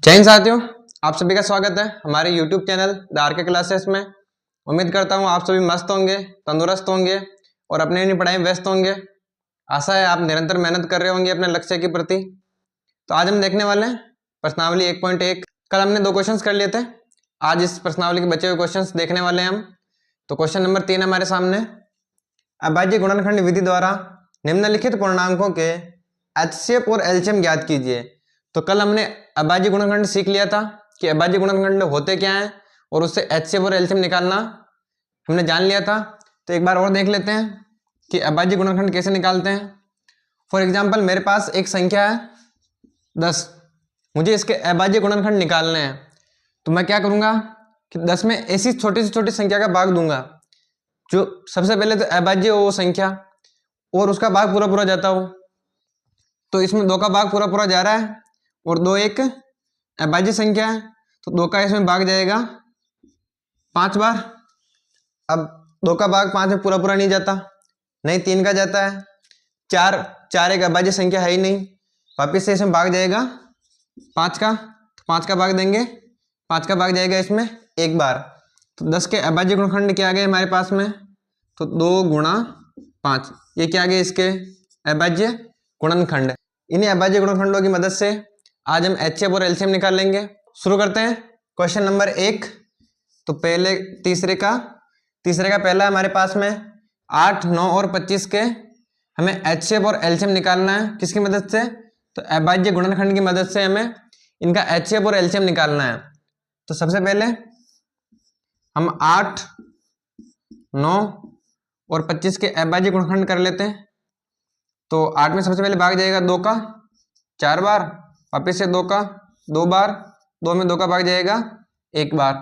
जय हिंद साथियों, आप सभी का स्वागत है हमारे YouTube channel the R K. Classes में। उम्मीद करता हूँ आप सभी मस्त होंगे, तंदुरुस्त होंगे और अपनी पढ़ाई में व्यस्त होंगे। आशा है आप निरंतर मेहनत कर रहे होंगे अपने लक्ष्य के प्रति। तो आज हम देखने वाले हैं प्रश्नावली 1.1। कल हमने 2 क्वेश्चंस कर लिए थे, आज इस प्रश्नावली के बचे हुए क्वेश्चंस देखने वाले हैं हम। तो क्वेश्चन नंबर 3 हमारे सामने, अभाज्य गुणनखंड विधि द्वारा निम्नलिखित पूर्णांकों के एचसीएफ और एलसीएम ज्ञात कीजिए। तो कल हमने अभाज्य गुणनखंड सीख लिया था कि अभाज्य गुणनखंड होते क्या हैं और उससे एचसीएफ और एलसीएम निकालना हमने जान लिया था। तो एक बार और देख लेते हैं कि अभाज्य गुणनखंड कैसे निकालते हैं। फॉर एग्जांपल मेरे पास एक संख्या है 10, मुझे इसके अभाज्य गुणनखंड निकालने हैं। तो मैं क्या करूंगा कि 10 में ऐसी छोटी से छोटी संख्या का भाग दूंगा जो सबसे पहले तो अभाज्य हो वो संख्या और उसका भाग पूरा पूरा जाता हो। तो इसमें 2 का भाग पूरा पूरा जा रहा है और 2 एक अभाज्य संख्या है, तो 2 का इसमें भाग जाएगा 5 बार। अब 2 का भाग 5 में पूरा पूरा नहीं जाता, नहीं 3 का जाता है। 4 एक अभाज्य संख्या है ही नहीं, वापिस से इसमें भाग जाएगा 5 का, तो 5 का भाग देंगे, 5 का भाग जाएगा इसमें 1 बार। तो 10 के अभाज्य गुणनखंड क्या आ गए हमारे पास में, तो 2 गुणा 5, ये क्या आ गए इसके अभाज्य गुणनखंड। इन्हीं अभाज्य गुणनखंडों की मदद से आज हम एचसीएफ और एलसीएम निकाल लेंगे। शुरू करते हैं क्वेश्चन नंबर 1। तो पहले तीसरे का पहला हमारे पास में 8, 9 और 25 के हमें एचसीएफ और एलसीएम निकालना है। किसकी मदद से, तो अभाज्य गुणनखंड की मदद से हमें इनका एचसीएफ और एलसीएम निकालना है। तो सबसे पहले हम 8, 9 और 25 के अभाज्य गुणनखंड कर लेते हैं। तो 8 में सबसे पहले भाग जाएगा 2 का 4 बार, वापिस से 2 का 2 बार, 2 में 2 का भाग जाएगा 1 बार।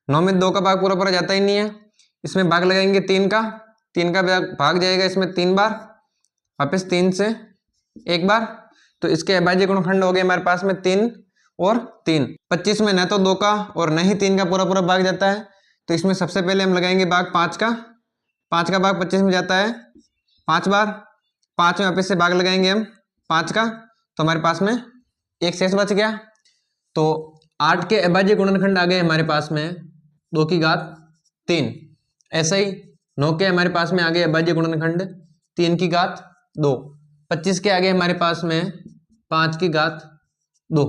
9 में 2 का भाग पूरा पूरा जाता ही नहीं है, इसमें भाग लगाएंगे 3 का भाग जाएगा इसमें 3 बार, वापिस 3 से 1 बार। तो इसके अभाज्य गुणनखंड हो गए हमारे पास में 3 और 3। 25 में न तो 2 का और न ही 3 का पूरा पूरा भाग जाता है, तो इसमें सबसे पहले हम लगाएंगे भाग 5 का। 5 का भाग 25 में जाता है 5 बार, 5 में वापिस से भाग लगाएंगे हम 5 का, तो हमारे पास में एक शेष बच गया। तो 8 के अभाज्य गुणनखंड आ गए हमारे पास में 2 की घात 3। ऐसा ही 9 के हमारे पास में आ गए अभाज्य गुणनखंड 3 की घात 2। 25 के आगे हमारे पास में 5 की घात 2।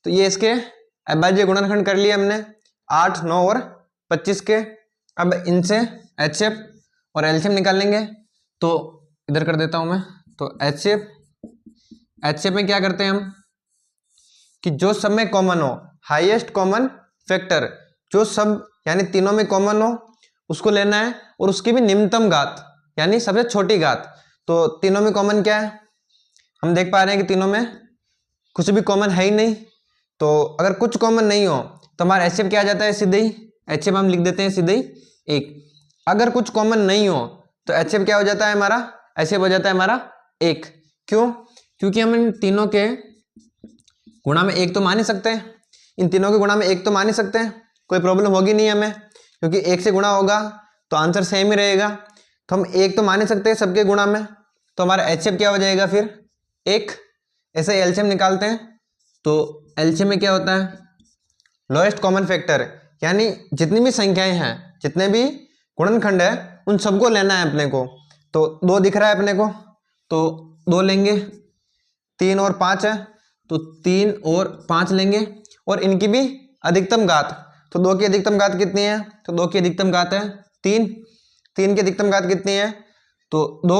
तो ये इसके अभाज्य गुणनखंड कर लिए हमने 8, 9 और 25 के। अब इनसे एचसीएफ और एलसीएम निकाल लेंगे। तो इधर कर देता हूं मैं। तो एचसीएफ में क्या करते हैं हम कि जो सब में कॉमन हो, हाईएस्ट कॉमन फैक्टर, जो सब यानी तीनों में कॉमन हो उसको लेना है और उसकी भी निम्नतम घात यानी सबसे छोटी घात। तो तीनों में कॉमन क्या है, हम देख पा रहे हैं कि तीनों में कुछ भी कॉमन है ही नहीं। तो अगर कुछ कॉमन नहीं हो तो हमारा एचसीएफ क्या आ जाता है, सीधे ही एचसीएफ हम लिख देते हैं सीधे ही 1। अगर कुछ कॉमन नहीं हो तो एचसीएफ क्या हो जाता है हमारा, एचसीएफ हो जाता है हमारा 1। क्यों, क्योंकि हम इन तीनों के गुणा में 1 तो मान ही सकते हैं, इन तीनों के गुणा में 1 तो मान ही सकते हैं, कोई प्रॉब्लम होगी नहीं हमें, क्योंकि 1 से गुणा होगा तो आंसर सेम ही रहेगा। तो हम 1 तो मान ही सकते हैं सबके गुणा में, तो हमारा एचसीएफ क्या हो जाएगा फिर 1। ऐसे ही एलसीएम निकालते हैं। तो एलसीएम में क्या होता है, लोएस्ट कॉमन फैक्टर, यानी जितनी भी संख्याएं हैं, जितने भी गुणनखंड है उन सबको लेना है अपने को। तो 2 दिख रहा है अपने को, तो 2 लेंगे, 3 और 5 है तो 3 और 5 लेंगे और इनकी भी अधिकतम घात। तो 2 की अधिकतम घात कितनी है, तो 2 की अधिकतम घात है 3। 3 की अधिकतम घात कितनी है, तो 2।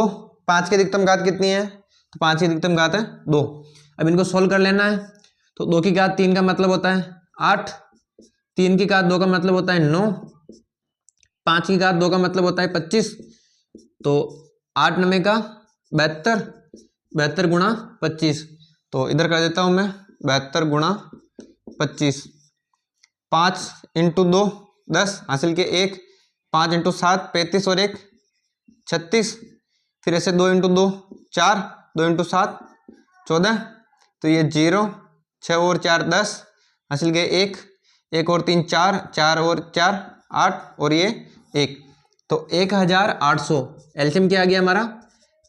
5 की अधिकतम घात कितनी है, तो 5 की अधिकतम घात है 2। अब इनको सोल्व कर लेना है। तो 2 की घात 3 का मतलब होता है 8, 3 की घात 2 का मतलब होता है 9, 5 की घात 2 का मतलब होता है 25। तो 8 9 का 72, 72 गुणा 25। तो इधर कर देता हूं मैं 72 गुणा 25। 5 इंटू 2 10 हासिल के 1, 5 इंटू 7 35 और 1 36, फिर ऐसे 2 इंटू 2 4, 2 इंटू 7 14। तो ये 0, 6 और 4 10 हासिल के 1, 1 और 3 4, 4 और 4 8 और ये 1। तो 1800 एलसीएम क्या आ गया हमारा,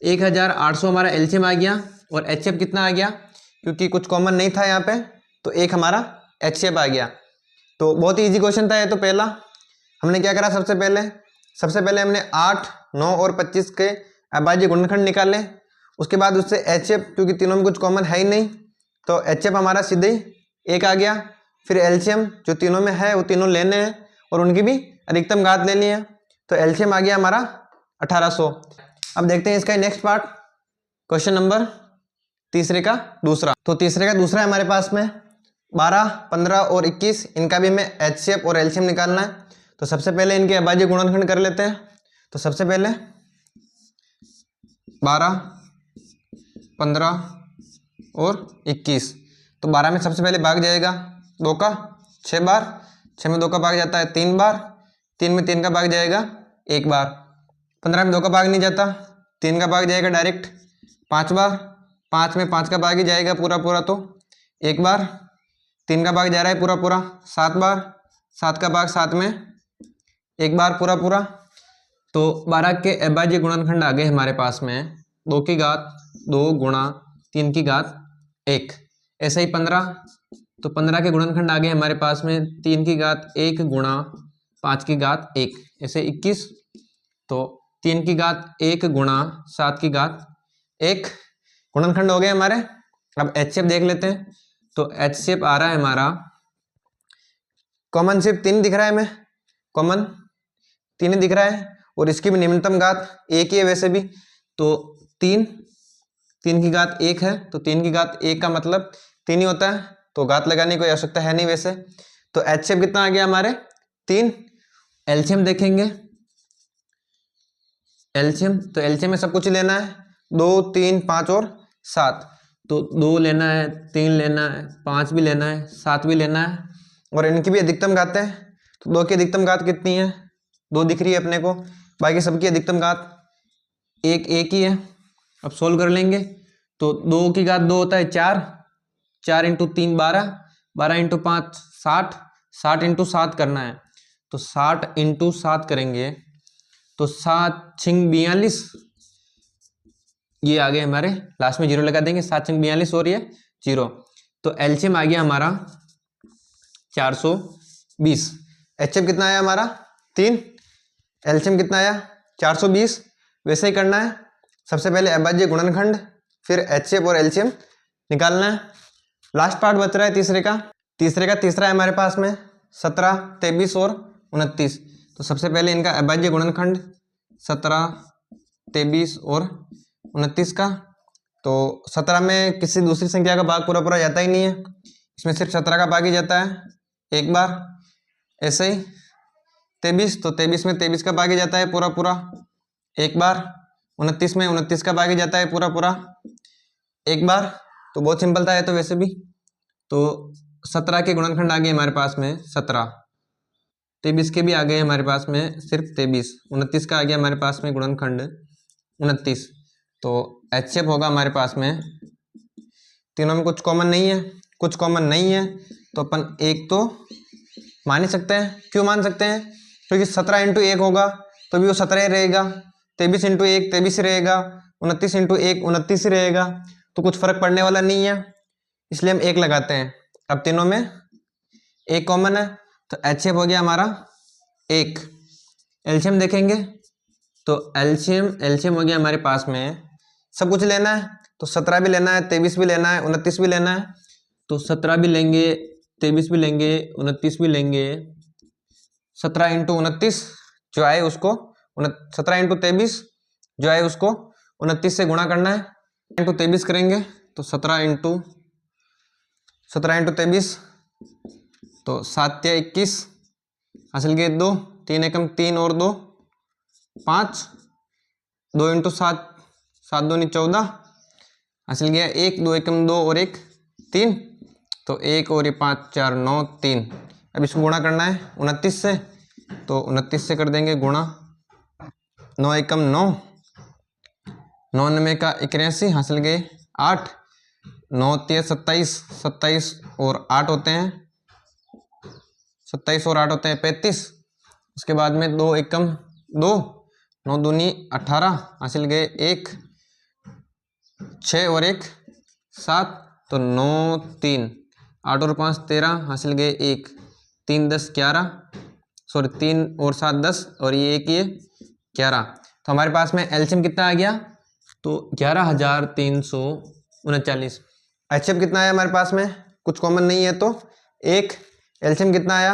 1800 हमारा एलसीएम आ गया। और एचसीएफ कितना आ गया, क्योंकि कुछ कॉमन नहीं था यहाँ पे तो एक हमारा HCF आ गया। तो बहुत ही ईजी क्वेश्चन था ये। तो पहला हमने क्या करा, सबसे पहले हमने 8, 9 और 25 के अभाज्य गुणनखंड निकाले। उसके बाद उससे HCF, क्योंकि तीनों में कुछ कॉमन है ही नहीं, तो HCF हमारा सीधे ही एक आ गया। फिर LCM जो तीनों में है वो तीनों लेने हैं और उनकी भी अधिकतम घात लेनी है। तो LCM आ गया हमारा 1800। अब देखते हैं इसका नेक्स्ट पार्ट, क्वेश्चन नंबर तीसरे का दूसरा। तो तीसरे का दूसरा है हमारे पास में 12, 15 और 21, इनका भी हमें HCF और LCM निकालना है। तो सबसे पहले इनके अभाज्य गुणनखंड कर लेते हैं। तो सबसे पहले 12, 15 और 21। तो 12 में सबसे पहले भाग जाएगा 2 का 6 बार, 6 में 2 का भाग जाता है 3 बार, 3 में 3 का भाग जाएगा 1 बार। 15 में 2 का भाग नहीं जाता, 3 का भाग जाएगा डायरेक्ट 5 बार, 5 में 5 का भाग ही जाएगा पूरा पूरा, तो 1 बार। 3 का भाग जा रहा है पूरा पूरा 7 बार, 7 का भाग 7 में 1 बार पूरा पूरा। तो 12 के अभाज्य गुणनखंड आ गए हमारे पास में 2 की घात 2 गुणा 3 की घात 1। ऐसे ही 15, तो 15 के गुणनखंड आ गए हमारे पास में 3 की घात 1 गुणा 5 की घात 1। ऐसे 21, तो 3 की घात 1 गुणा 7 की घात 1 गुणनखंड हो गए हमारे। अब HCF देख लेते हैं। तो HCF आ रहा है हमारा, कॉमन सिर्फ 3 दिख रहा है, हमें कॉमन 3 दिख रहा है और इसकी भी निम्नतम घात 1 ही है वैसे भी। तो 3 की घात 1 है, तो 3 की घात 1 का मतलब 3 ही होता है, तो घात लगाने की कोई आवश्यकता है नहीं वैसे। तो HCF कितना आ गया हमारे 3। LCM देखेंगे, LCM, तो LCM में सब कुछ लेना है 2, 3, 5 और 7। तो 2 लेना है, 3 लेना है, 5 भी लेना है, 7 भी लेना है और इनकी भी अधिकतम घात है। तो 2 की अधिकतम घात कितनी है, 2 दिख रही है अपने को, बाकी सबकी अधिकतम घात 1 ही है। अब सोल्व कर लेंगे। तो 2 की घात 2 होता है 4, 4 इंटू 3 12, 12 इंटू 5 60, 60 इंटू 7 करना है। तो 60 इंटू 7 करेंगे तो 7 छिंग 42, ये आ गए हमारे, लास्ट में 0 लगा देंगे, 7 छिंग 42 और ये 0। तो LCM आ गया हमारा 420। HCF कितना आया हमारा 3, LCM कितना आया 420। वैसे ही करना है, सबसे पहले अभाज्य गुणनखंड, फिर HCF और LCM निकालना है। लास्ट पार्ट बच रहा है तीसरे का तीसरा है हमारे पास में 17, 23 और 29। तो सबसे पहले इनका अभाज्य गुणनखंड 17, 23 और 29 का। तो 17 में किसी दूसरी संख्या का भाग पूरा पूरा जाता ही नहीं है, इसमें सिर्फ 17 का भाग ही जाता है 1 बार। ऐसे ही 23, तो 23 में 23 का भाग ही जाता है पूरा पूरा 1 बार। 29 में 29 का भाग ही जाता है पूरा पूरा 1 बार। तो बहुत सिंपल था ये तो वैसे भी। तो 17 के गुणनखंड आ गए हमारे पास में 17, 23 के भी आ गए हमारे पास में सिर्फ 23, 29 का आ गया हमारे पास में गुणनखंड 29। तो HCF होगा हमारे पास में, तीनों में कुछ कॉमन नहीं है, तो अपन 1 तो मान ही सकते हैं। क्यों मान सकते हैं, क्योंकि 17 इंटू 1 होगा तो भी वो 17 ही रहेगा, 23 इंटू 1 23 ही रहेगा, 29 इंटू 1 29 ही रहेगा, तो कुछ फर्क पड़ने वाला नहीं है, इसलिए हम 1 लगाते हैं। अब तीनों में 1 कॉमन है, तो HCF हो गया हमारा 1। LCM देखेंगे, तो LCM हो गया हमारे पास में, सब कुछ लेना है, तो 17 भी लेना है, 23 भी लेना है, 29 भी लेना है। तो 17 भी लेंगे, 23 भी लेंगे, 29 भी लेंगे। 17 इंटू 29 जो आए उसको 17 इंटू 23 जो आए उसको 29 से गुणा करना है, इंटू 23 करेंगे तो 17 इंटू 23, तो 7 या 21 हासिल के 2, 3 एकम 3 और 2 5, 2 इंटू 7, 7 दूनी 14 हासिल गया 1, 2 एकम 2 और 1 3, तो 1 और ये 5 4 9 3। अब इसको गुणा करना है 29 से, तो 29 से कर देंगे गुणा, 9 एकम 9, 9 9 का 81 हासिल गए 8, 9 3 27, 27 और 8 होते हैं 27 और 8 होते हैं 35। उसके बाद में 2 एकम 2, 9 दूनी 18 हासिल गए 1, 6 और 1 7, तो 9 3 8 और 5 13, हासिल गए 1, 3 10 11, सॉरी 3 और 7 10, और ये 1 ये 11। तो हमारे पास में एलसीएम कितना आ गया, तो 11,339। एचसीएफ कितना आया हमारे पास में, कुछ कॉमन नहीं है तो 1, एलसीएम कितना आया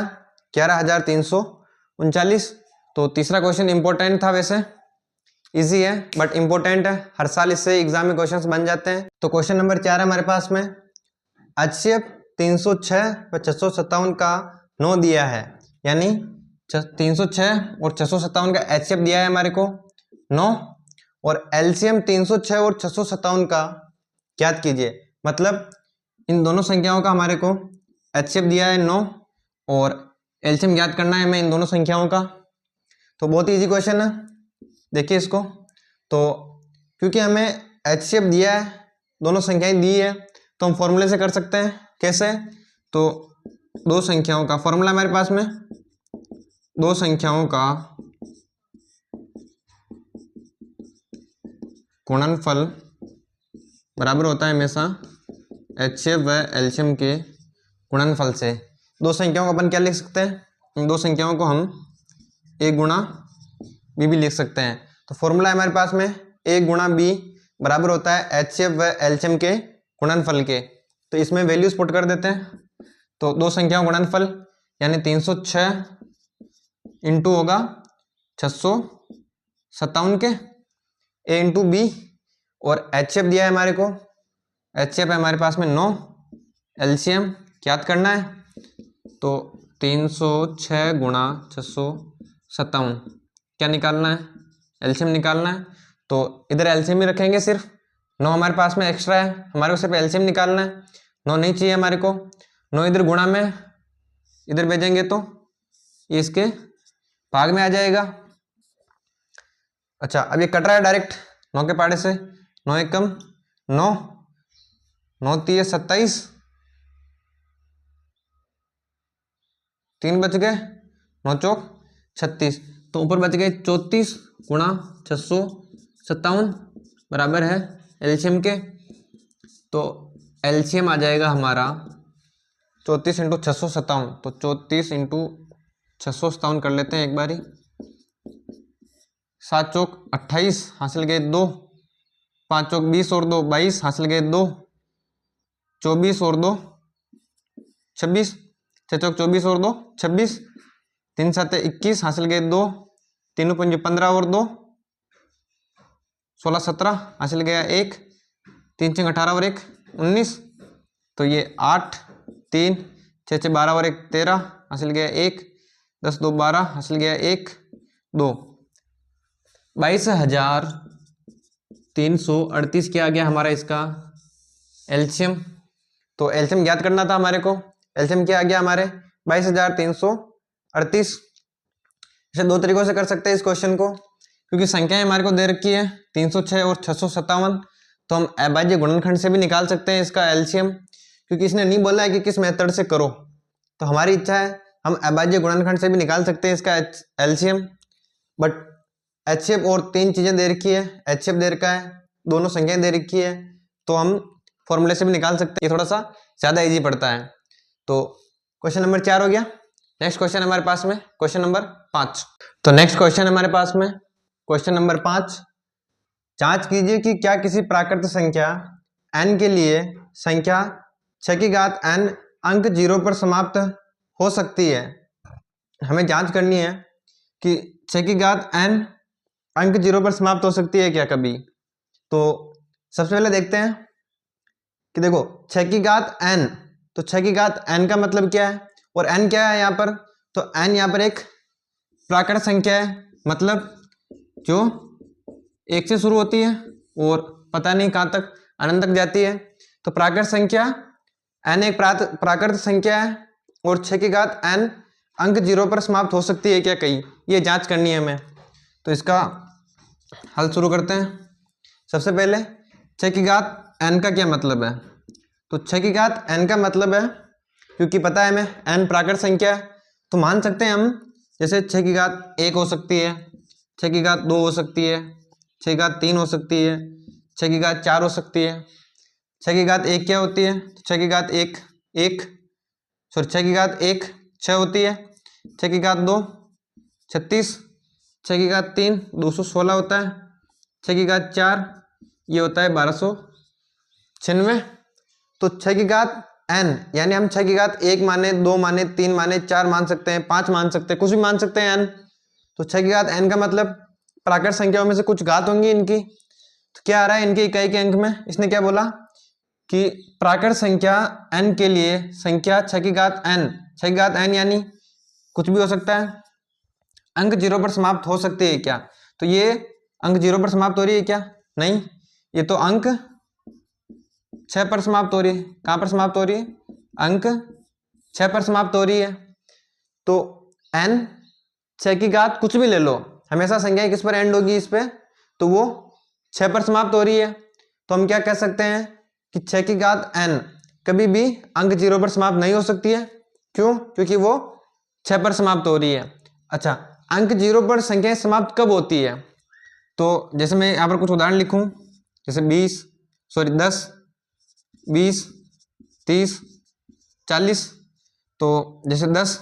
11,339। तो तीसरा क्वेश्चन इंपॉर्टेंट था, वैसे इजी है बट इंपॉर्टेंट है, हर साल इससे एग्जाम में क्वेश्चंस बन जाते हैं। तो क्वेश्चन नंबर 4 है हमारे पास में, एचसीएफ 306 व 657 का 9 दिया है, यानी 306 और 657 का एचसीएफ दिया है हमारे को 9, और एलसीएम 306 और 657 का ज्ञात कीजिए। मतलब इन दोनों संख्याओं का हमारे को एचसीएफ दिया है 9 और एलसीएम ज्ञात करना है हमें इन दोनों संख्याओं का। तो बहुत इजी क्वेश्चन है, देखिए इसको। तो क्योंकि हमें एचसीएफ दिया है, दोनों संख्याएं दी है, तो हम फॉर्मूले से कर सकते हैं। कैसे, तो दो संख्याओं का फॉर्मूला हमारे पास में, दो संख्याओं का गुणनफल बराबर होता है हमेशा एचसीएफ व एलसीएम के गुणनफल से। दो संख्याओं को अपन क्या लिख सकते हैं, इन दो संख्याओं को हम a गुणा b भी लिख सकते हैं। तो फॉर्मूला है हमारे पास में a गुणा b बराबर होता है एचसीएफ व एलसीएम के गुणनफल के। तो इसमें वैल्यूज पुट कर देते हैं। तो दो संख्याओं गुणनफल यानी 306 इंटू होगा 657 के a इंटू बी, और एचसीएफ दिया है हमारे को, एचसीएफ है हमारे पास में 9, एलसीएम ज्ञात करना है। तो 306 गुणा 657 क्या निकालना है, एलसीएम निकालना है। तो इधर एलसीएम ही रखेंगे, सिर्फ 9 हमारे पास में एक्स्ट्रा है, हमारे को सिर्फ एलसीएम निकालना है, 9 नहीं चाहिए हमारे को। 9 इधर गुणा में इधर भेजेंगे तो ये इसके भाग में आ जाएगा। अच्छा, अब ये कट रहा है डायरेक्ट 9 के पाड़े से, 9 एकम 9, 9 3 27, 3 बच गए, 9 चौक 36, तो ऊपर बच गए 34 गुणा 657 बराबर है एलसीएम के। तो एलसीएम आ जाएगा हमारा 34 इंटू 657, तो 34 इंटू 657 कर लेते हैं एक बारी, 7 चौक 28, हासिल गए 2, 5 चौक 20 और 2 22, हासिल गए 2, 24 और 2 26, 6 चौक 24 और 2 26, 3 7 21, हासिल गए 2, 3 पंजे 15 और 2 16 17, हासिल गया 1, 3 6 18 और 1 19, तो ये 8 3 6 6 12 और 1 13, हासिल गया 1, 10 2 12, हासिल गया 1 2, 22,338 क्या आ गया हमारा इसका एलसीएम। तो एलसीएम ज्ञात करना था हमारे को, एलसीएम क्या आ गया हमारे 22,338। इसे दो तरीकों से कर सकते हैं इस क्वेश्चन को, क्योंकि संख्याएं हमारे को दे रखी है 306 और 657, तो हम अभाज्य गुणनखंड से भी निकाल सकते हैं इसका एलसीएम, क्योंकि इसने नहीं बोला है कि किस मेथड से करो, तो हमारी इच्छा है हम अभाज्य गुणनखंड से भी निकाल सकते हैं इसका एलसीएम। बट एचसीएफ और तीन चीजें दे रखी है, एचसीएफ दे रखा है, दोनों संख्याएं दे रखी है, तो हम फॉर्मूले से भी निकाल सकते हैं, ये थोड़ा सा ज्यादा इजी पड़ता है। तो क्वेश्चन नंबर 4 हो गया। नेक्स्ट क्वेश्चन हमारे पास में क्वेश्चन नंबर 5। तो नेक्स्ट क्वेश्चन हमारे पास में क्वेश्चन नंबर 5, जांच कीजिए कि क्या किसी प्राकृत संख्या n के लिए संख्या 6 की घात n अंक 0 पर समाप्त हो सकती है। हमें जांच करनी है कि 6 की घात n अंक 0 पर समाप्त हो सकती है क्या कभी। तो सबसे पहले देखते हैं कि देखो 6 की घात n, तो 6 की घात n का मतलब क्या है, और n क्या है यहाँ पर, तो n यहाँ पर एक प्राकृत संख्या है, मतलब जो 1 से शुरू होती है और पता नहीं कहाँ तक अनंत तक जाती है। तो प्राकृत संख्या n एक प्राकृत संख्या है, और 6 की घात n अंक 0 पर समाप्त हो सकती है क्या कहीं, ये जांच करनी है हमें। तो इसका हल शुरू करते हैं। सबसे पहले 6 की घात n का क्या मतलब है, तो 6 की घात n का मतलब है, क्योंकि पता है हमें n प्राकृत संख्या है, तो मान सकते हैं हम, जैसे 6 की घात 1 हो सकती है, 6 की घात 2 हो सकती है, 6 की घात 3 हो सकती है, 6 की घात 4 हो सकती है। 6 की घात 1 क्या होती है, 6 की घात 1 1, सॉरी 6 की घात 1 6 होती है, 6 की घात 2 36, 6 की घात 3 216 होता है, 6 की घात 4 ये होता है 1296। तो 6 की घात n यानी हम 6 की घात 1 माने, 2 माने, 3 माने, 4 मान सकते हैं, 5 मान सकते हैं, कुछ भी मान सकते हैं n। तो 6 की घात n का मतलब प्राकृत संख्याओं में से कुछ घात होंगी इनकी। तो क्या आ रहा है इनके इकाई के अंक में, इसने क्या बोला कि प्राकृत संख्या n के लिए संख्या 6 की घात n, 6 की घात n यानी कुछ भी हो सकता है, अंक 0 पर समाप्त हो सकती है क्या? तो ये अंक 0 पर समाप्त हो रही है क्या? नहीं, ये तो अंक 6 पर समाप्त हो रही है। कहां पर समाप्त हो रही है? अंक 6 पर समाप्त हो रही है। तो n 6 की घात कुछ भी ले लो, हमेशा संख्या किस पर एंड होगी? इस पे, तो वो 6 पर समाप्त हो रही है। तो हम क्या कह सकते हैं कि 6 की घात n कभी भी अंक 0 पर समाप्त नहीं हो सकती है। क्यों? क्योंकि वो 6 पर समाप्त हो रही है। अच्छा, अंक 0 पर संख्याएं समाप्त कब होती है? तो जैसे मैं यहाँ पर कुछ उदाहरण लिखूं, जैसे 10, 20, 30, 40। तो जैसे 10,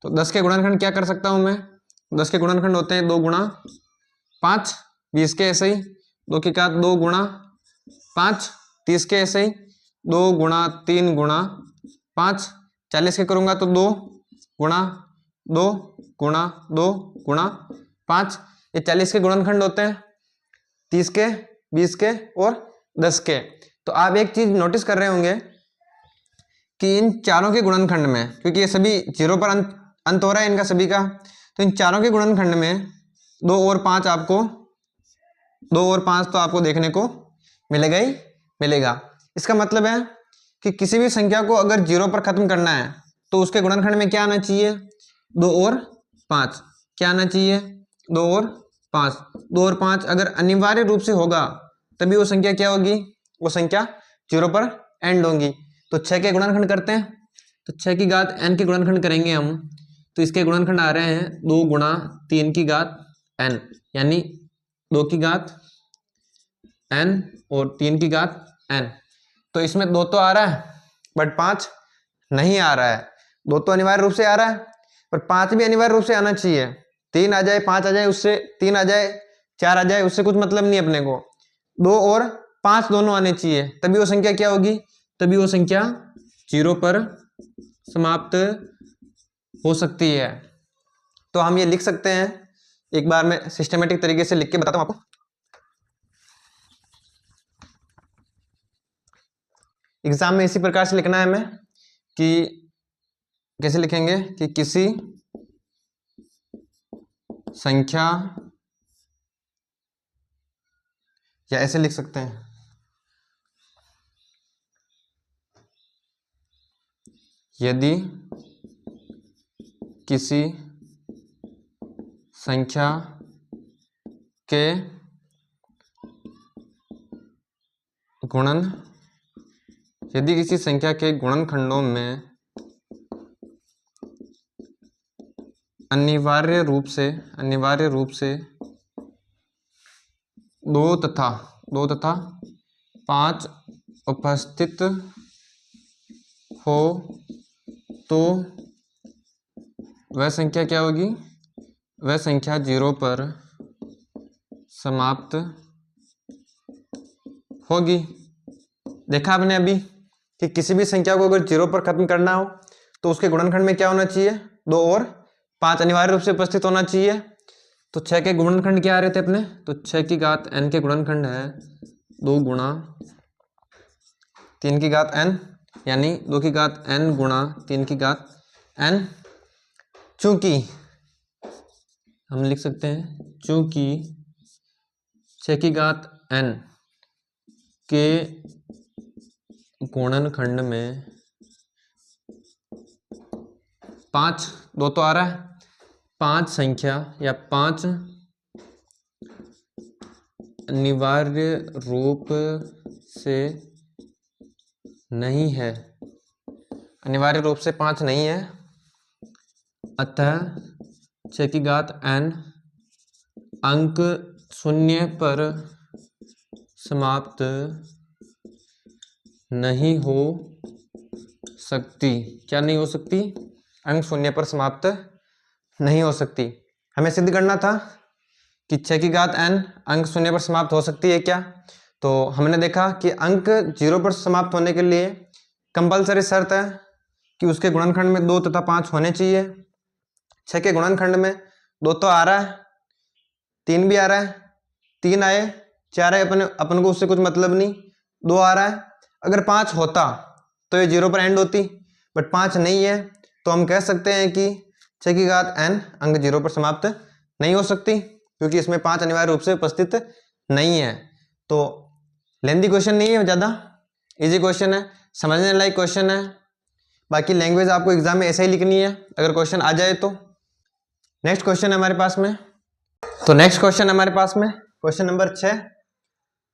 तो 10 के गुणनखंड क्या कर सकता हूं मैं? 10 के गुणनखंड होते हैं 2 गुणा 5, 20 के ऐसे ही 2 की घात 2 गुणा 5, 30 के ऐसे ही 2 गुणा 3 गुणा 5, 40 के करूंगा तो 2 गुणा 2 गुणा 2 गुणा 5। ये 40 के गुणनखंड होते हैं, 30 के, 20 के और 10 के। तो आप एक चीज नोटिस कर रहे होंगे कि इन चारों के गुणनखंड में, क्योंकि ये सभी 0 पर अंत हो रहा है इनका सभी का, तो इन चारों के गुणनखंड में 2 और 5 आपको, 2 और 5 तो आपको देखने को मिलेगा ही मिलेगा। इसका मतलब है कि किसी भी संख्या को अगर 0 पर खत्म करना है तो उसके गुणनखंड में क्या आना चाहिए? 2 और 5। क्या आना चाहिए? 2 और 5। 2 और 5 अगर अनिवार्य रूप से होगा तभी वो संख्या क्या होगी? वो संख्या 0 पर एंड होगी। तो 6 के गुणनखंड करते हैं, तो 6 की घात n के गुणनखंड करेंगे हम, तो इसके गुणनखंड आ रहे हैं 2 गुणा 3 की घात n, यानी 2 की घात n और 3 की घात n। तो इसमें 2 तो आ रहा है बट 5 नहीं आ रहा है। 2 तो अनिवार्य रूप से आ रहा है पर 5 भी अनिवार्य रूप से आना चाहिए। 3 आ जाए, 5 आ जाए, उससे 3 आ जाए, 4 आ जाए, उससे कुछ मतलब नहीं अपने को। 2 और 5 दोनों आने चाहिए, तभी वो संख्या क्या होगी? तभी वो संख्या 0 पर समाप्त हो सकती है। तो हम ये लिख सकते हैं, एक बार मैं सिस्टमेटिक तरीके से लिख के बताता हूं आपको। एग्जाम में इसी प्रकार से लिखना है हमें कि कैसे लिखेंगे कि किसी संख्या, या ऐसे लिख सकते हैं, यदि किसी संख्या के यदि किसी संख्या के गुणनखंडों में अनिवार्य रूप से 2 तथा 5 उपस्थित हो तो वह संख्या क्या होगी? वह संख्या 0 पर समाप्त होगी। देखा आपने अभी कि किसी भी संख्या को अगर 0 पर खत्म करना हो तो उसके गुणनखंड में क्या होना चाहिए? 2 और 5 अनिवार्य रूप से उपस्थित होना चाहिए। तो 6 के गुणनखंड क्या आ रहे थे अपने? तो 6 की घात n के गुणनखंड है 2 गुणा 3 की घात n, यानी 2 की घात n गुणा 3 की घात n। चूंकि हम लिख सकते हैं, चूंकि 6 की घात n के गुणनखंड में 5, 2 तो आ रहा है, 5 संख्या या 5 अनिवार्य रूप से नहीं है, अनिवार्य रूप से 5 नहीं है, अतः 6 की घात n अंक 0 पर समाप्त नहीं हो सकती। क्या नहीं हो सकती? अंक शून्य पर समाप्त नहीं हो सकती। हमें सिद्ध करना था कि 6 की घात n अंक शून्य पर समाप्त हो सकती है क्या। तो हमने देखा कि अंक 0 पर समाप्त होने के लिए कंपलसरी शर्त है कि उसके गुणनखंड में 2 तथा 5 होने चाहिए। 6 के गुणनखंड में 2 तो आ रहा है, 3 भी आ रहा है, 3 आए, 4 आए, अपन को उससे कुछ मतलब नहीं, 2 आ रहा है। अगर 5 होता तो ये 0 पर एंड होती, बट 5 नहीं है, तो हम कह सकते हैं कि 6 की घात n अंक 0 पर समाप्त नहीं हो सकती, क्योंकि इसमें 5 अनिवार्य रूप से उपस्थित नहीं है। तो लेंथी क्वेश्चन नहीं है, ज़्यादा इजी क्वेश्चन है, समझने लायक क्वेश्चन है। बाकी लैंग्वेज आपको एग्जाम में ऐसे ही लिखनी है अगर क्वेश्चन आ जाए तो। नेक्स्ट क्वेश्चन है हमारे पास में। तो नेक्स्ट क्वेश्चन हमारे पास में क्वेश्चन नंबर 6।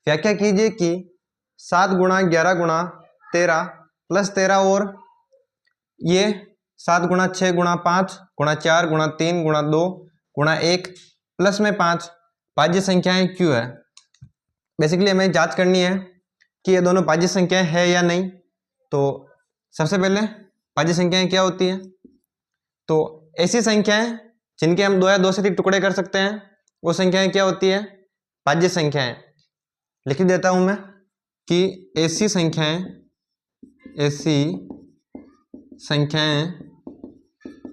व्याख्या कीजिए कि 7 गुणा 11 गुणा 13 प्लस 13 और ये 7 गुणा 6 गुणा 5 गुणा 4 गुणा 3 गुणा 2 गुणा 1 प्लस में 5 भाज्य संख्याएं क्यों है। बेसिकली हमें जांच करनी है कि ये दोनों भाज्य संख्याएं है या नहीं। तो सबसे पहले भाज्य संख्याएं क्या होती हैं। तो ऐसी संख्याएं जिनके हम 2 या 2 से अधिक टुकड़े कर सकते हैं वो संख्याएं क्या होती है, भाज्य संख्याएं। लिख देता हूं मैं कि ऐसी संख्याएं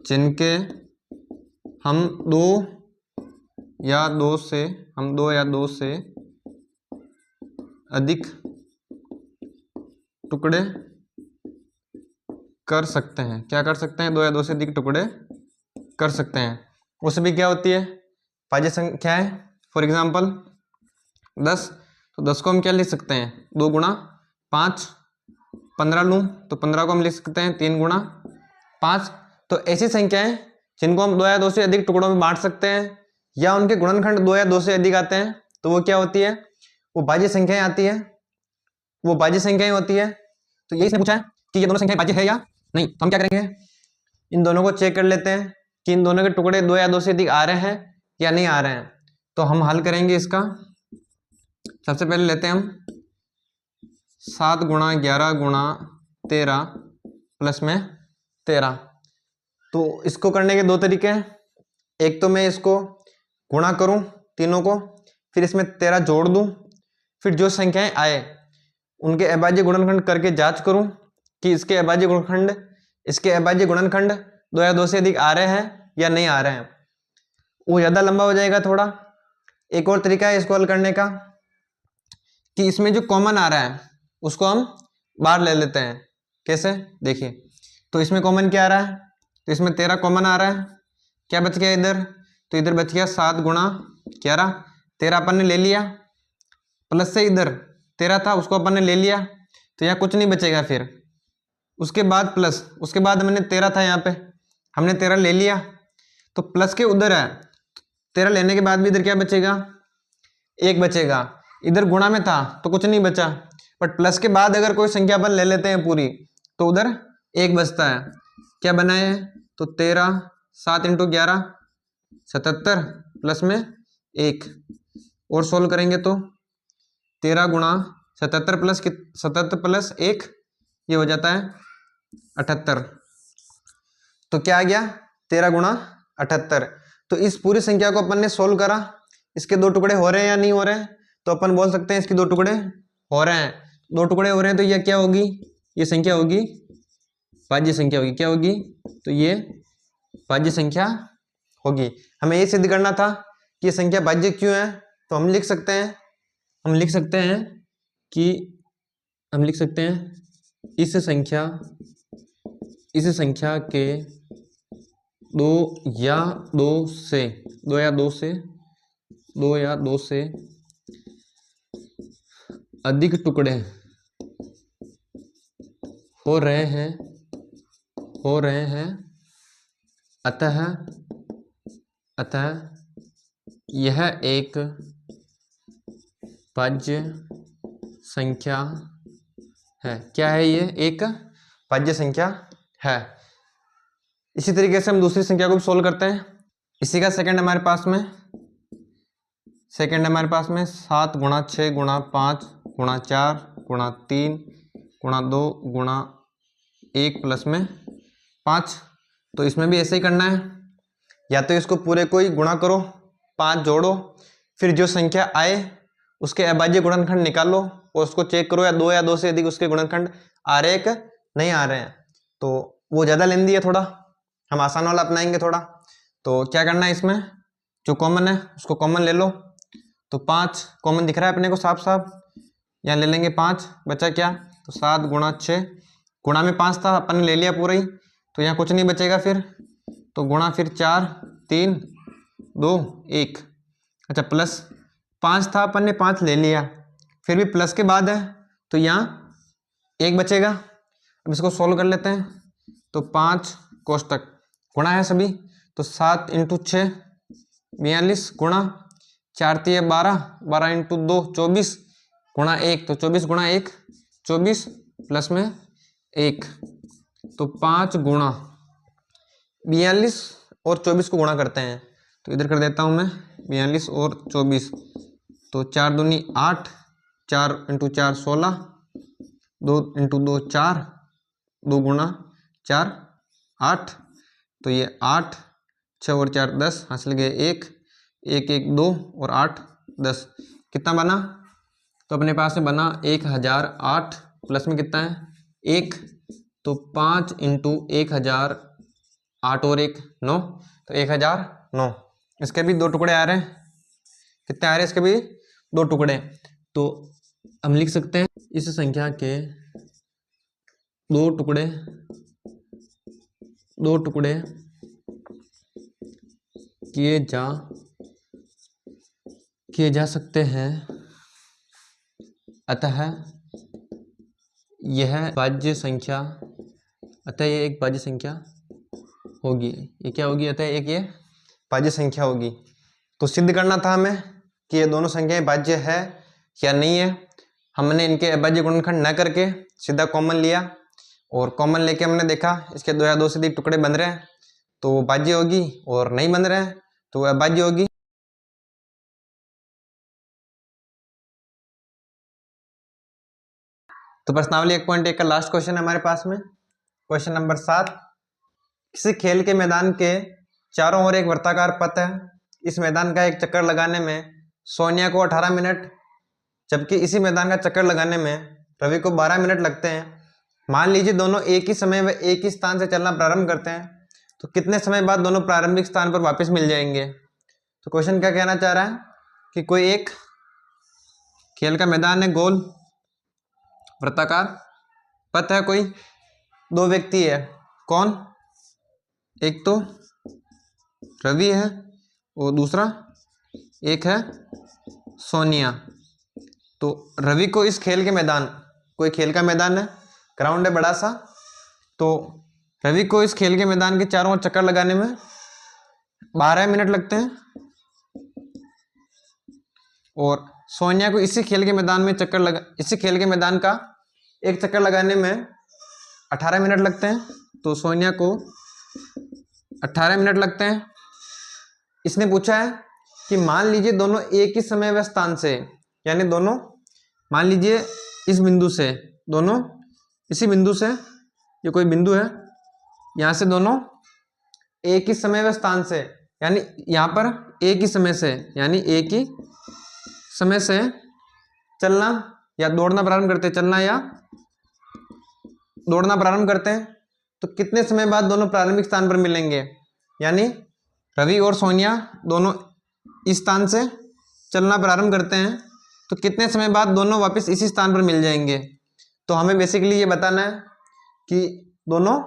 जिनके हम 2 या 2 से अधिक टुकड़े कर सकते हैं। क्या कर सकते हैं? 2 या 2 से अधिक टुकड़े कर सकते हैं। उससे भी क्या होती है, भाज्य संख्याएं। फॉर एग्जांपल 10, तो 10 को हम क्या लिख सकते हैं, 2 गुणा 5। 15 लूँ तो 15 को हम लिख सकते हैं 3 गुणा 5। तो ऐसी संख्याएं जिनको हम 2 या 2 से अधिक टुकड़ों में बांट सकते हैं या उनके गुणनखंड 2 या 2 से अधिक आते हैं, तो वो क्या होती है, वो भाज्य संख्याएं आती है, वो भाज्य संख्याएं होती है। तो यही इसने पूछा है कि ये दोनों संख्याएं भाज्य है या नहीं। तो हम क्या करेंगे, इन दोनों को चेक कर लेते हैं कि इन दोनों के टुकड़े 2 या 2 से अधिक आ रहे हैं या नहीं आ रहे हैं। तो हम हल करेंगे इसका। सबसे पहले लेते हैं हम 7 गुणा 11 गुणा 13 प्लस में 13। तो इसको करने के 2 तरीके हैं। एक तो मैं इसको गुणा करूं तीनों को, फिर इसमें 13 जोड़ दूं, फिर जो संख्याएं आए उनके अभाज्य गुणनखंड करके जांच करूं कि इसके अभाज्य गुणनखंड 2 या 2 से अधिक आ रहे हैं या नहीं आ रहे हैं। वो ज़्यादा लंबा हो जाएगा थोड़ा। एक और तरीका है इसको हल करने का कि इसमें जो कॉमन आ रहा है उसको हम बाहर ले लेते हैं। कैसे, देखिए। तो इसमें कॉमन क्या आ रहा है, तो इसमें 13 कॉमन आ रहा है। क्या बच गया इधर, तो इधर बच गया 7 गुणा 11। 13 अपन ने ले लिया, प्लस से इधर 13 था उसको अपन ने ले लिया, तो यहाँ कुछ नहीं बचेगा। फिर उसके बाद प्लस, उसके बाद हमने 13 था यहाँ पे, हमने 13 ले लिया, तो प्लस के उधर है, 13 लेने के बाद भी इधर क्या बचेगा, 1 बचेगा। इधर गुणा में था तो कुछ नहीं बचा, बट प्लस के बाद अगर कोई संख्या अपन ले लेते हैं पूरी तो उधर 1 बचता है। क्या बना है, तो 13 7 × 11 77 प्लस में 1। और सोल्व करेंगे तो 13 गुणा 77 प्लस 1 ये हो जाता है 78। तो क्या आ गया, 13 गुणा 78। तो इस पूरी संख्या को अपन ने सोल्व करा, इसके 2 टुकड़े हो रहे हैं या नहीं हो रहे हैं, तो अपन बोल सकते हैं इसके 2 टुकड़े हो रहे हैं। 2 टुकड़े हो रहे हैं तो यह क्या होगी, ये संख्या होगी भाज्य संख्या होगी। क्या होगी, तो ये भाज्य संख्या होगी। हमें ये सिद्ध करना था कि ये संख्या भाज्य क्यों है। तो हम लिख सकते हैं इस संख्या के 2 या 2 से अधिक टुकड़े हो रहे हैं, अतः यह एक भाज्य संख्या है। क्या है, ये एक भाज्य संख्या है। इसी तरीके से हम दूसरी संख्या को भी सोल्व करते हैं। इसी का सेकंड हमारे पास में 7 गुणा 6 गुणा 5 गुणा 4 गुणा 3 गुणा 2 गुणा 1 प्लस में 5। तो इसमें भी ऐसे ही करना है, या तो इसको पूरे को ही गुणा करो, 5 जोड़ो, फिर जो संख्या आए उसके अभाज्य गुणनखंड निकालो और उसको चेक करो, या 2 से अधिक उसके गुणनखंड आ रहे हैं कि नहीं आ रहे हैं। तो वो ज़्यादा लेंदी है थोड़ा, हम आसान वाला अपनाएंगे थोड़ा। तो क्या करना है, इसमें जो कॉमन है उसको कॉमन ले लो। तो 5 कॉमन दिख रहा है अपने को साफ साफ, यहाँ ले लेंगे 5, बचा क्या, तो 7 गुणा 6, गुणा में 5 था अपन ने ले लिया पूरा ही, तो यहाँ कुछ नहीं बचेगा फिर, तो गुणा फिर 4 3 2 1। अच्छा प्लस 5 था, अपन ने 5 ले लिया, फिर भी प्लस के बाद है तो यहाँ 1 बचेगा। अब इसको सोल्व कर लेते हैं। तो 5 कोष्टक गुणा है सभी, तो 7 × 6 42 गुणा 4 × 12, 12 × 2 24 गुणा 1, तो 24 गुणा 1 24 प्लस में 1, तो 5 गुणा 42 और 24 को गुणा करते हैं, तो इधर कर देता हूँ मैं 42 और 24, तो 4 दूनी 8, 4 × 4 16, 2 × 2 4, 2 गुणा 4 8, तो ये 8, 6 और 4 10, हासिल गए 1 1 1 2 और 8 10, कितना बना, तो अपने पास में बना 1008 प्लस में कितना है 1, तो 5 × 1000, 8 और 1 9, तो 1009। इसके भी 2 टुकड़े आ रहे हैं, कितने आ रहे हैं इसके भी 2 टुकड़े। तो हम लिख सकते हैं इस संख्या के 2 टुकड़े किए जा सकते हैं, अतः यह भाज्य संख्या, अतः यह एक भाज्य संख्या होगी। ये क्या होगी, अतः एक ये भाज्य संख्या होगी। तो सिद्ध करना था हमें कि ये दोनों संख्याएं भाज्य है या नहीं है। हमने इनके अभाज्य गुणनखंड न करके सीधा कॉमन लिया, और कॉमन लेके हमने देखा इसके 2 या 2 से अधिक टुकड़े बन रहे हैं तो वो भाज्य होगी, और नहीं बन रहे हैं तो वो अभाज्य होगी। तो प्रश्नावली 1.1 का लास्ट क्वेश्चन है हमारे पास में, क्वेश्चन नंबर 7। किसी खेल के मैदान के चारों ओर एक वृत्ताकार पथ है। इस मैदान का एक चक्कर लगाने में सोनिया को 18 मिनट, जबकि इसी मैदान का चक्कर लगाने में रवि को 12 मिनट लगते हैं। मान लीजिए दोनों एक ही समय व एक ही स्थान से चलना प्रारंभ करते हैं, तो कितने समय बाद दोनों प्रारंभिक स्थान पर वापस मिल जाएंगे। तो क्वेश्चन क्या कहना चाह रहा है कि कोई एक खेल का मैदान है, गोल वृत्ताकार पथ है, कोई 2 व्यक्ति है, कौन, एक तो रवि है और दूसरा एक है सोनिया। तो रवि को इस खेल के मैदान, कोई खेल का मैदान है, ग्राउंड है बड़ा सा, तो रवि को इस खेल के मैदान के चारों ओर चक्कर लगाने में 12 मिनट लगते हैं, और सोनिया को इसी खेल के मैदान में इसी खेल के मैदान का एक चक्कर लगाने में 18 मिनट लगते हैं। तो सोनिया को 18 मिनट लगते हैं। इसने पूछा है कि मान लीजिए दोनों एक ही समय व स्थान से, यानी दोनों मान लीजिए इस बिंदु से, दोनों इसी बिंदु से, ये कोई बिंदु है, यहाँ से दोनों एक ही समय व स्थान से, यानी यहाँ पर एक ही समय से, यानी एक ही समय से चलना या दौड़ना प्रारंभ करते हैं, चलना या दौड़ना प्रारंभ करते हैं, तो कितने समय बाद दोनों प्रारंभिक स्थान पर मिलेंगे। यानी रवि और सोनिया दोनों इस स्थान से चलना प्रारंभ करते हैं, तो कितने समय बाद दोनों वापस इसी स्थान पर मिल जाएंगे। तो हमें बेसिकली ये बताना है कि दोनों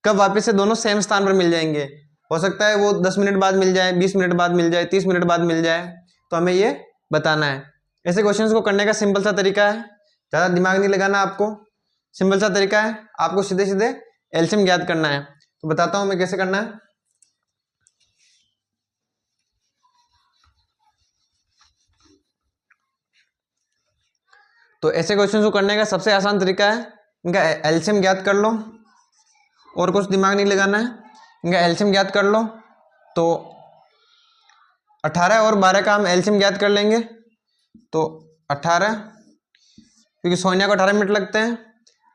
कब वापस से दोनों सेम स्थान पर मिल जाएंगे। हो सकता है वो 10 मिनट बाद मिल जाए, 20 मिनट बाद मिल जाए, 30 मिनट बाद मिल जाए, तो हमें ये बताना है। ऐसे क्वेश्चंस को करने का सिंपल सा तरीका है, ज़्यादा दिमाग नहीं लगाना आपको, सिंपल सा तरीका है, आपको सीधे सीधे एलसीएम ज्ञात करना है। तो बताता हूं मैं कैसे करना है। तो ऐसे क्वेश्चंस को करने का सबसे आसान तरीका है, इनका एलसीएम ज्ञात कर लो, और कुछ दिमाग नहीं लगाना है, इनका एलसीएम ज्ञात कर लो। तो 18 और 12 का हम एलसीएम ज्ञात कर लेंगे। तो 18, क्योंकि सोनिया को 18 मिनट लगते हैं,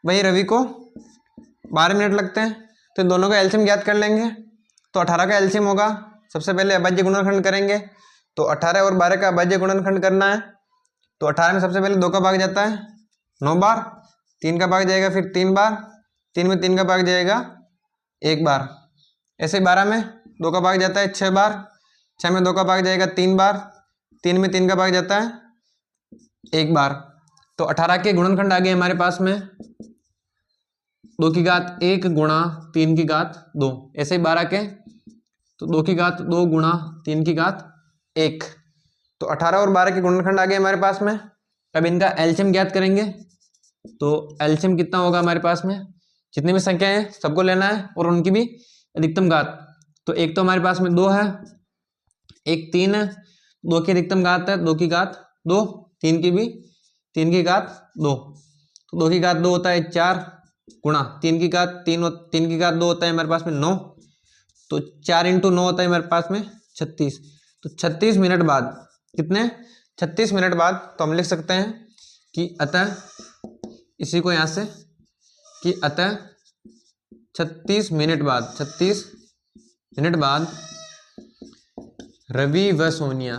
वहीं रवि को 12 मिनट लगते हैं। तो इन दोनों का एलसीएम ज्ञात कर लेंगे। तो 18 का एलसीएम होगा, सबसे पहले अभाज्य गुणनखंड करेंगे। तो 18 और 12 का अभाज्य गुणनखंड करना है। तो 18 में सबसे पहले 2 का भाग जाता है 9 बार, 3 का भाग जाएगा फिर 3 बार, 3 में 3 का भाग जाएगा 1 बार। ऐसे 12 में 2 का भाग जाता है 6 बार, 6 में 2 का भाग जाएगा 3 बार, 3 में 3 का भाग जाता है 1 बार। तो 18 के गुणनखंड आ गए हमारे पास में 2 की घात 1 गुणा 3 की घात 2। ऐसे ही 12 के तो 2 की घात 2 गुणा 3 की घात 1। तो 18 और 12 के गुणनखंड आ गए हमारे पास में। अब इनका एलसीएम ज्ञात करेंगे। तो एलसीएम कितना होगा हमारे पास में, जितनी भी संख्या है सबको लेना है और उनकी भी अधिकतम घात। तो एक तो हमारे पास में 2 है, एक 3 है, 2 की अधिकतम घात है 2 की घात 2, 3 की भी 3 की घात 2। तो 2 की घात 2 होता है 4 गुणा 3 की घात 3 की घात 2 होता है हमारे पास में 9। तो 4 × 9 होता है हमारे पास में 36। तो 36 मिनट बाद कितने, 36 मिनट बाद तो हम लिख सकते हैं कि अतः, इसी को यहाँ से कि अतः 36 मिनट बाद, 36 मिनट बाद रवि व सोनिया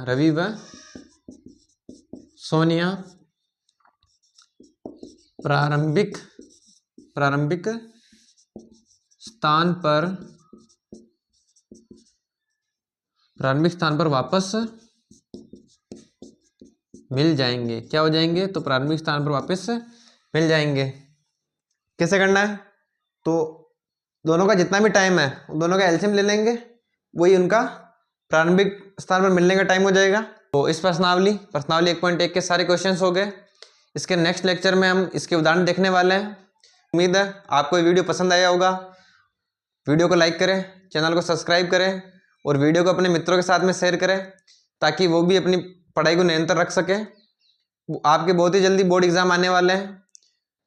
प्रारंभिक स्थान पर वापस मिल जाएंगे। क्या हो जाएंगे, तो प्रारंभिक स्थान पर वापस मिल जाएंगे। कैसे करना है, तो दोनों का जितना भी टाइम है दोनों का एलसीएम ले लेंगे, वही उनका प्रारंभिक स्थान पर मिलने का टाइम हो जाएगा। तो इस प्रश्नावली 1.1 के सारे क्वेश्चंस हो गए। इसके नेक्स्ट लेक्चर में हम इसके उदाहरण देखने वाले हैं। उम्मीद है आपको ये वीडियो पसंद आया होगा। वीडियो को लाइक करें, चैनल को सब्सक्राइब करें और वीडियो को अपने मित्रों के साथ में शेयर करें ताकि वो भी अपनी पढ़ाई को निरंतर रख सके। आपके बहुत ही जल्दी बोर्ड एग्जाम आने वाले हैं,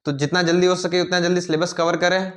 तो जितना जल्दी हो सके उतना जल्दी सिलेबस कवर करें।